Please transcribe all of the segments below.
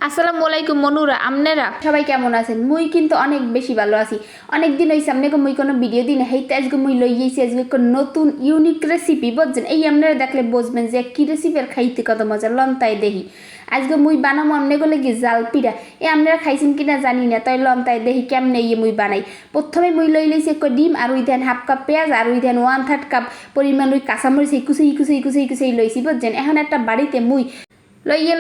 আসসালামু আলাইকুম মনুরা, আপনারা সবাই কেমন আছেন? মুই কিন্তু অনেক বেশি ভালো আছি। অনেক দিন হয়েছে আপনাকে মুই কোনো ভিডিও দিই না। হেইতে আজকে মুই লইয়েছি আজকে নতুন ইউনিক রেসিপি, বুঝছেন? এই আপনারা দেখলে বুঝবেন যে কি রেসিপি আর খাইতে কত মজা। লন্তায় দেখি আজকে মুই বানাবো আমনে গেলে কি জাল পিঠা। আপনারা খাইছেন কিনা জানি না, তাই লন্তায় দেখি কেমনে মুই বানাই। প্রথমে মুই লইছি এক ডিম, আর ওই দেন হাফ কাপ পেঁয়াজ, আর ওই দেন 1/3 কাপ পরিমাণ ওই কাঁচামরিচ কুচি লইছি, বুঝছেন? এখন একটা বাড়িতে মুই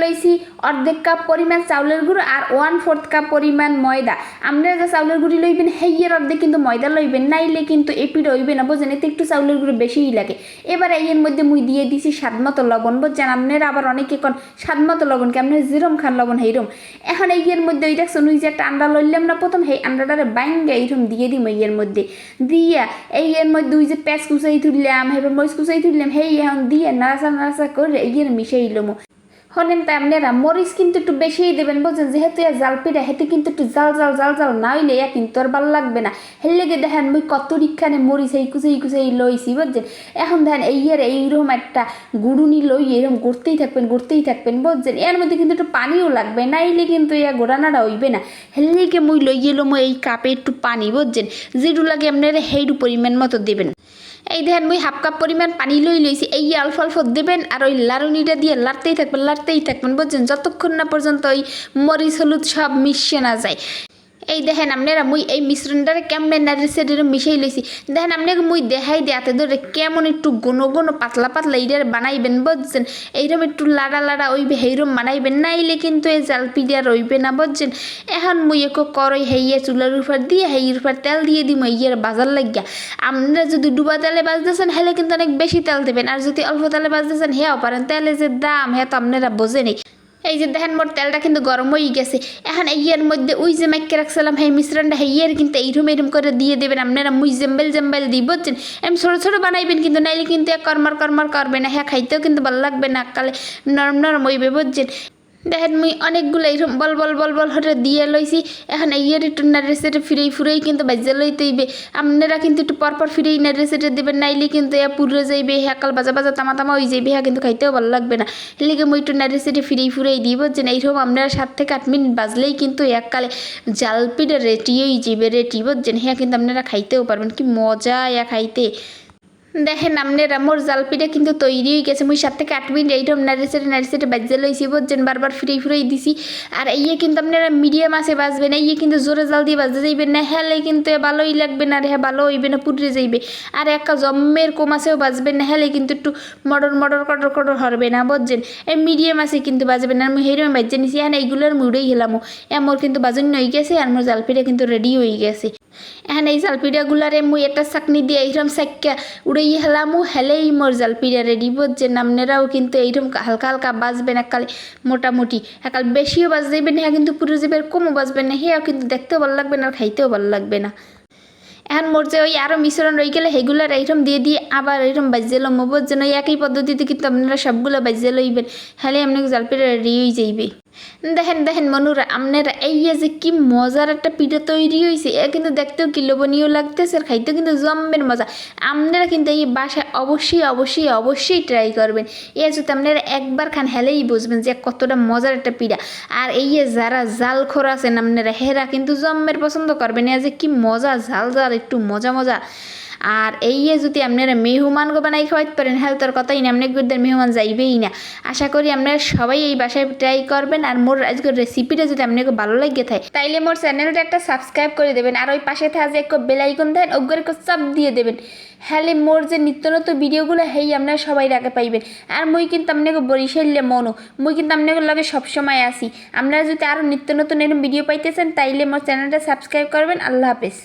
লইছি অর্ধেক কাপ পরিমাণ চাউলের গুঁড়ো আর 1/4 কাপ পরিমাণ ময়দা। আপনারা যে চাউলের গুঁড়ি লইবেন হেইয়ের অর্ধেক কিন্তু ময়দা লইবেন, নাইলে কিন্তু এপিড হইবে না, বুঝছেন? এতে একটু চাউলের গুঁড়ো বেশিই লাগে। এবার এর মধ্যে মুই দিয়ে দিছি স্বাদ মতো লবণ, বুঝছেন? আপনারা আবার অনেকে কোন স্বাদ মতো লবণ কি আপনারা যেরম খান লবণ হেইরম। এখন এর মধ্যে ওই দেখছেন ওই যে একটা আন্ডা লইলাম না, প্রথম সেই আন্ডাটারে বাইঙ্গা এইরকম দিয়ে দিম এর মধ্যে দিয়া এর মধ্যে ওই যে পেঁয়াজ কুচাই তুললাম, এবার মরিচ কুচাই তুললাম, হেই এখন দিয়ে নাড়াচা করে এর মিশাইলাম। হনেন তাই আপনারা মরিচ কিন্তু একটু বেশিই দেবেন, বুঝছেন? যেহেতু জাল পিঠা হেতে কিন্তু একটু জাল না হইলে কিন্তু আর ভালো লাগবে না। হেলেগে দেখেন মুই কত রিখানে মরিচ এই কুচাই লইছি, বুঝছেন? এখন দেখেন এইরকম একটা গুড়ুনি লই এরকম গড়তেই থাকবেন, বুঝছেন? এর মধ্যে কিন্তু একটু পানিও লাগবে, নাইলে কিন্তু গোড়ানাটা হইবে না। হেলেগে মুই লই গেলাম এই কাপে একটু পানি, বুঝছেন? যেটু লাগে আপনারা সেইটু পরিমাণ মতো দেবেন। এই দেখেন মুই হাফ কাপ পরিমাণ পানি লইছি। এই অল্প দেবেন আর ওই লাড়ুনিটা দিয়ে লাড়তেই থাকবেন, বুঝছেন? যতক্ষণ না পর্যন্ত ওই মরিচ হলুদ সব মিশে না যায়। এই দেখেন আপনারা মুই এই মিশ্রণটারে কেমন নাড়িয়ে মিশাই লইছি। দেখেন আপনাকে মুই দেখাই দেয়াতে ধরে কেমন একটু ঘন পাতলা এইটার বানাইবেন, বুঝছেন? এইরকম একটু লাড়া ওইবে সেইরকম বানাইবেন, নাইলে কিন্তু এই জাল পিঠা রইবে না, বুঝছেন? এখন মুই করই হেইয়ে চুলার উপর দিয়ে হেইয়ের উপর তেল দিয়ে দিই হেইয়ের বাজার লাগিয়া। আপনারা যদি ডুবা তেলে বাজতেছেন হেলে কিন্তু অনেক বেশি তেল দেবেন, আর যদি অল্প তেলে বাজতেছেন হেয়াও পারেন। তেলে যে দাম হ্যাঁ তো আপনারা বোঝেনি। এই যে দেখেন মোর তেলটা কিন্তু গরম হয়ে গেছে। এখন এর মধ্যে ওই যে মাইকে রাখছিলাম সেই মিশ্রণটা হেইয়ের কিন্তু এইরকম করে দিয়ে দেবেন। আপনারা মুই জেম্বেল দিই, বুঝছেন? এমন ছোটো বানাইবেন, কিন্তু নাইলে কিন্তু কর্মার করবে না, হ্যাঁ খাইতেও কিন্তু ভালো লাগবে না, কালে নরম হইবে, বুঝছেন? দেখেন মুই অনেকগুলো এইরকম বল হরে দিয়ে লইছি। এখন এর একটু নাড়েসেটে ফিরেই কিন্তু বাজে লইতে হইবে। আপনারা কিন্তু একটু পরপর ফিরেই নাড়েসেটে দেবেন, নাইলে কিন্তু পুড়ে যাইবে, কাল বাজা তামা হয়ে যাইবে, কিন্তু খাইতেও ভালো লাগবে না। এলিগে মুই একটু নাড়েসেটে ফিরেই দিব, যে এইরকম আপনারা 7 থেকে 8 মিনিট বাজলেই কিন্তু এককালে জাল পিঠা রেডি হয়ে যাবে, বুঝছেন? কিন্তু আপনারা খাইতেও পারবেন, কি মজা খাইতে। দেখেন আপনারা মোর জাল পিঠা কিন্তু তৈরি হয়ে গেছে। মুই 7 থেকে 8 মিনিট এইরকম নাড়েসেটে বাজে লইছি, বুঝছেন? বারবার ফিরেই দিছি। আর কিন্তু আপনারা মিডিয়াম আছে বাজবেন, কিন্তু জোরে জাল দিয়ে বাজতে যাইবেন না, হেলে কিন্তু ভালোই লাগবে না, ভালো হইবে না, পুড়ে যাইবে। আর জম্মের কম আছেও বাজবেন না, হেলে কিন্তু একটু মডর কটর হরবে না, বুঝছেন? এই মিডিয়াম আছে কিন্তু বাজবেন না। আমি সেইরকম বাজে নিছি। এইগুলোর মুড়েই হেলামো মোর কিন্তু বাজন হয়ে গেছে, আর মোর জাল পিঠা কিন্তু রেডি হয়ে গেছে। এখন এই জাল পিঠাগুলারে মুই একটা চাকনি দিয়ে এইরকম চাক্কা উড়াই হেলামু, হেলেই মোর জাল পিঠা রেডি, বুঝছেন? আপনারাও কিন্তু এইরকম হালকা বাজবেন, একালে মোটামুটি একাল বেশিও বাজ যাইবেন, হ্যাঁ কিন্তু পুরো যাবে, কমও বাজবেন না, হ্যাঁ কিন্তু দেখতেও ভালো লাগবে না আর খাইতেও ভালো লাগবে না। এখন মোর যে ওই আরও মিশ্রণ রয়ে গেলে সেগুলার এইরকম দিয়ে আবার এইরকম বাজিয়ে লম, বুঝছেন? ওই একই পদ্ধতিতে কিন্তু আপনারা সবগুলো বাজিয়ে লইবেন, হেলে আপনাকে জাল পিঠা রেডি হয়ে যাইবে। দেখেন মনুরা, আপনারা এই যে কি মজার একটা পিঠা তৈরি হয়েছে, কিন্তু দেখতেও কি লোভনীয় লাগতেছে, আর খাইতেও কিন্তু জম্মের মজা। আপনারা কিন্তু এই বাসায় অবশ্যই ট্রাই করবেন। যদি আপনারা একবার খান হেলেই বুঝবেন যে কতটা মজার একটা পিঠা। আর যারা জাল খোর আছেন আপনারা, হেরা কিন্তু জম্মের পছন্দ করবেন। যে কি মজা, ঝাল একটু মজা। আর যদি আপনারা মেহমানকে বানাই খাওয়াইতে পারেন, হ্যাঁ তোর কথাই না, আপনার গুরুদের মেহমান যাইবেই না। আশা করি আপনারা সবাই এই বাসায় ট্রাই করবেন। আর মোর আজকের রেসিপিটা যদি আপনাকে ভালো লাগে থাকে, তাইলে মোর চ্যানেলটা একটা সাবস্ক্রাইব করে দেবেন, আর ওই পাশে থাকে এক বেল আইকন দেন, ওগুলো চাপ দিয়ে দেবেন। হ্যালে মোর যে নিত্য ভিডিওগুলো আপনারা সবাই আগে পাইবেন। আর মুই কিন্তু আপনাকে বরিশালে মুই কিন্তু আপনাকে লগে সবসময় আসি। আপনারা যদি আরও নিত্য এরকম ভিডিও পাইতেছেন, তাইলে মোর চ্যানেলটা সাবস্ক্রাইব করবেন। আল্লাহ হাফেজ।